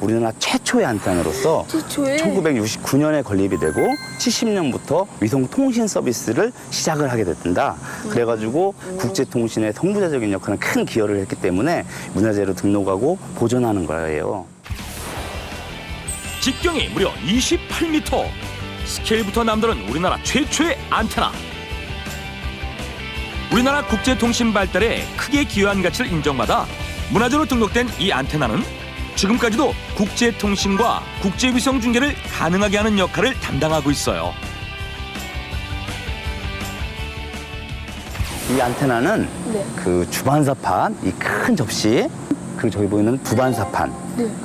우리나라 최초의 안테나로서 1969년에 건립이 되고 70년부터 위성 통신 서비스를 시작을 하게 됐단다. 그래가지고 국제통신의 선구자적인 역할은 큰 기여를 했기 때문에 문화재로 등록하고 보존하는 거예요. 직경이 무려 28m. 스케일부터 남다른 우리나라 최초의 안테나. 우리나라 국제통신 발달에 크게 기여한 가치를 인정받아 문화재로 등록된 이 안테나는 지금까지도 국제통신과 국제위성 중계를 가능하게 하는 역할을 담당하고 있어요. 이 안테나는 그 주반사판, 이 큰 접시, 그리고 저기 보이는 부반사판,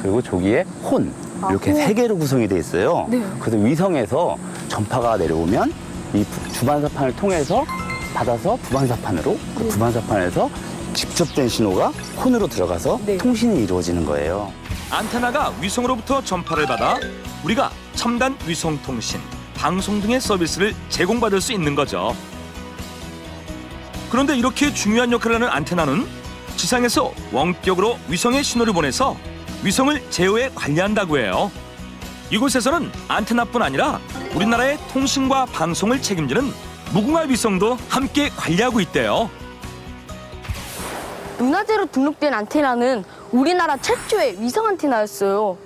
그리고 저기에 혼, 이렇게 세 개로 구성이 돼 있어요. 그래서 위성에서 전파가 내려오면 이 주반사판을 통해서 받아서 부반사판으로, 그 부반사판에서 직접된 신호가 혼으로 들어가서 통신이 이루어지는 거예요. 안테나가 위성으로부터 전파를 받아 우리가 첨단 위성통신, 방송 등의 서비스를 제공받을 수 있는 거죠. 그런데 이렇게 중요한 역할을 하는 안테나는 지상에서 원격으로 위성에 신호를 보내서 위성을 제어해 관리한다고 해요. 이곳에서는 안테나뿐 아니라 우리나라의 통신과 방송을 책임지는 무궁화 위성도 함께 관리하고 있대요. 문화재로 등록된 안테나는 우리나라 최초의 위성 안테나였어요.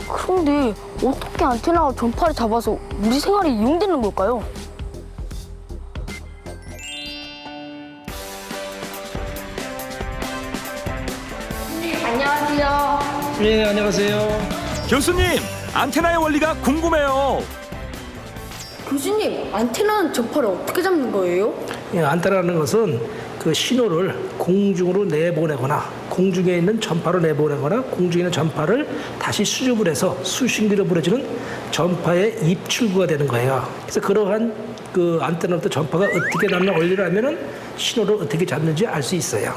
그런데 어떻게 안테나가 전파를 잡아서 우리 생활에 이용되는 걸까요? 안녕하세요. 네, 안녕하세요. 교수님, 안테나의 원리가 궁금해요. 교수님, 안테나는 전파를 어떻게 잡는 거예요? 예, 안테나라는 것은 그 신호를 공중으로 내보내거나 공중에 있는 전파로 내보내거나 공중에 있는 전파를 다시 수집을 해서 수신기로 보내주는 전파의 입출구가 되는 거예요. 그래서 그러한 그 안테나부터 전파가 어떻게 나는 원리를 하면은 신호를 어떻게 잡는지 알 수 있어요.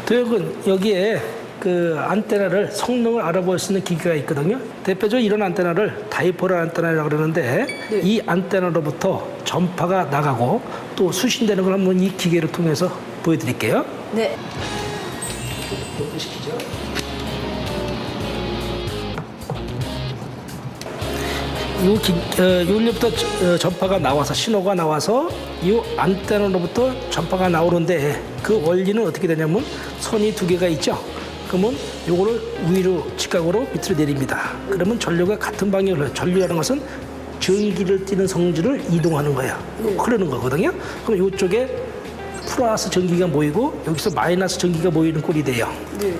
도역은 여기에 그 안테나를 성능을 알아볼 수 있는 기계가 있거든요. 대표적으로 이런 안테나를 다이폴 안테나라고 그러는데 이 안테나로부터 전파가 나가고 또 수신되는 걸 한번 이 기계를 통해서 보여드릴게요. 네. 보시죠. 여기부터 전파가 나와서 신호가 나와서 이 안테나로부터 전파가 나오는데 그 원리는 어떻게 되냐면 선이 두 개가 있죠. 그러면 요거를 위로 직각으로 밑으로 내립니다. 그러면 전류가 같은 방향으로 흘러요. 전류라는 것은 전기를 띠는 성질을 이동하는 거예요. 흐르는 거거든요. 그럼 이쪽에 플러스 전기가 모이고 여기서 마이너스 전기가 모이는 꼴이 돼요.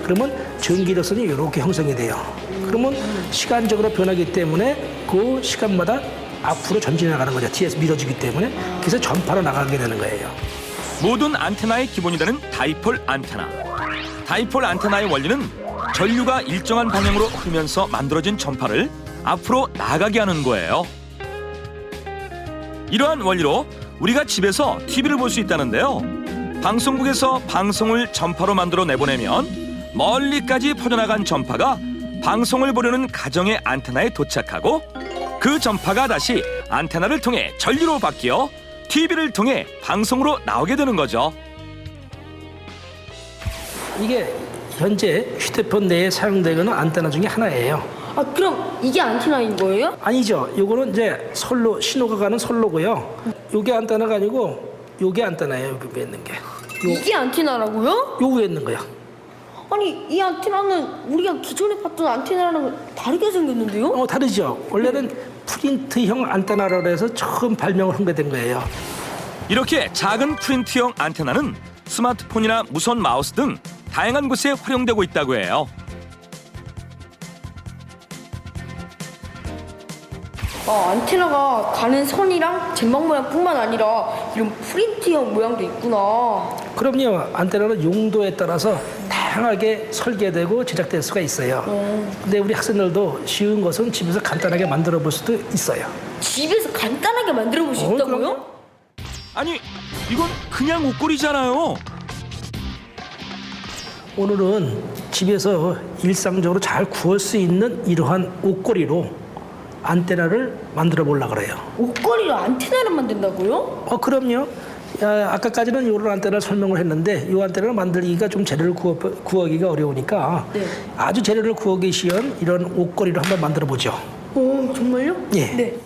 그러면 전기로선이 이렇게 형성이 돼요. 그러면 시간적으로 변하기 때문에 그 시간마다 앞으로 전진해 나가는 거죠. 뒤에서 밀어주기 때문에. 그래서 전파로 나가게 되는 거예요. 모든 안테나의 기본이 되는 다이폴 안테나. 다이폴 안테나의 원리는 전류가 일정한 방향으로 흐르면서 만들어진 전파를 앞으로 나가게 하는 거예요. 이러한 원리로 우리가 집에서 TV를 볼 수 있다는데요. 방송국에서 방송을 전파로 만들어 내보내면 멀리까지 퍼져나간 전파가 방송을 보려는 가정의 안테나에 도착하고 그 전파가 다시 안테나를 통해 전류로 바뀌어 TV를 통해 방송으로 나오게 되는 거죠. 이게 현재 휴대폰 내에 사용되는 안테나 중에 하나예요. 아, 그럼 이게 안테나인 거예요? 아니죠. 요거는 이제 선로, 신호가 가는 선로고요. 요게 안테나가 아니고 요게 안테나예요. 여기 위에 있는 게. 이게 안테나라고요? 요 위에 있는 거야. 아니, 이 안테나는 우리가 기존에 봤던 안테나랑 다르게 생겼는데요? 다르죠. 원래는 프린트형 안테나라고 해서 처음 발명을 한 게 된 거예요. 이렇게 작은 프린트형 안테나는 스마트폰이나 무선 마우스 등 다양한 곳에 활용되고 있다고 해요. 안테나가 가는 선이랑 젠방 모양뿐만 아니라 이런 프린트형 모양도 있구나. 그럼요. 안테나는 용도에 따라서 다양하게 설계되고 제작될 수가 있어요. 근데 우리 학생들도 쉬운 것은 집에서 간단하게 만들어 볼 수도 있어요. 집에서 간단하게 만들어 볼 수 있다고요? 그럼요. 아니, 이건 그냥 옷걸이잖아요. 오늘은 집에서 일상적으로 잘 구할 수 있는 이러한 옷걸이로 안테나를 만들어 보려고 그래요. 옷걸이로 안테나를 만든다고요? 그럼요. 아까까지는 이런 안테나를 설명을 했는데 이 안테나를 만들기가 좀 재료를 구하기가 어려우니까 네. 아주 재료를 구하기 쉬운 이런 옷걸이를 한번 만들어 보죠. 오, 정말요? 예. 네.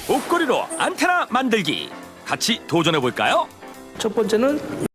옷걸이로 안테나 만들기 같이 도전해 볼까요? 첫 번째는